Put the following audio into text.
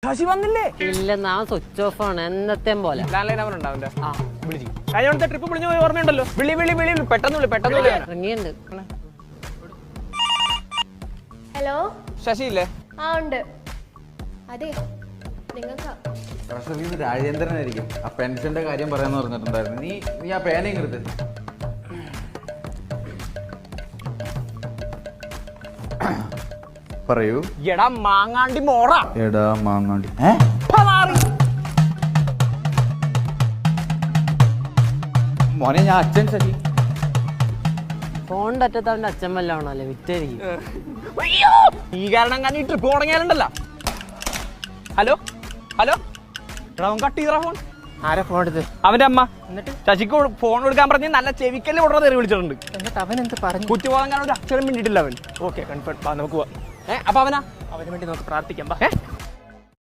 ശശി വന്നില്ലേ? ഇല്ല, നാ സ്വിച്ച് ഓഫ് ആണ് എന്നത്തേം പോലെ. ലാൻഡ്ലൈൻ നമ്പർ ഉണ്ടോ അവന്റെ? വിളിച്ചു. കഴിഞ്ഞ ട്രിപ്പ് വിളിഞ്ഞു പോയി ഓർമ്മയുണ്ടല്ലോ. വിളി പെട്ടെന്ന് വിളി. ഇറങ്ങിയുണ്ട്. ഹലോ, ശശി ഇല്ലേ? ആ ഉണ്ട്. അതെ, നിങ്ങൾക്ക് രാജേന്ദ്രനായിരിക്കും. ആ പെൻഷന്റെ കാര്യം പറയാന്ന് പറഞ്ഞിട്ടുണ്ടായിരുന്നു. നീ ആ പേനയും എടുത്ത്. പറയൂ. എടാ മാങ്ങാണ്ടി മോറ. മോനെ ഞാൻ അച്ഛൻ ശശി. ഫോണിന്റെ അറ്റത്ത് അവന്റെ അച്ഛൻ വല്ലാണല്ലേ വിറ്റായിരിക്കും. ഈ കാരണം ഞാൻ ഈ ട്രിപ്പ് തുടങ്ങിയാലുണ്ടല്ലോ. ഹലോ എടാ അവൻ കട്ട് ചെയ്തറ ഫോൺ. ആരാ ഫോൺ എടുത്ത്? അവന്റെ അമ്മ. എന്നിട്ട് ശശിക്ക് ഫോൺ കൊടുക്കാൻ പറഞ്ഞ് നല്ല ചെവിക്കല്ലേ ഉടനെ തെറി വിളിച്ചിട്ടുണ്ട്. എന്നിട്ട് അവൻ എന്ത് പറഞ്ഞു? കുറ്റബോധം കാരണം ഒരു അക്ഷരം വേണ്ടിയിട്ടില്ല അവൻ. ഓക്കെ കൺഫേം, നമുക്ക് പോവാം. അപ്പൊ അവന് വേണ്ടി നമുക്ക് പ്രാർത്ഥിക്കാം.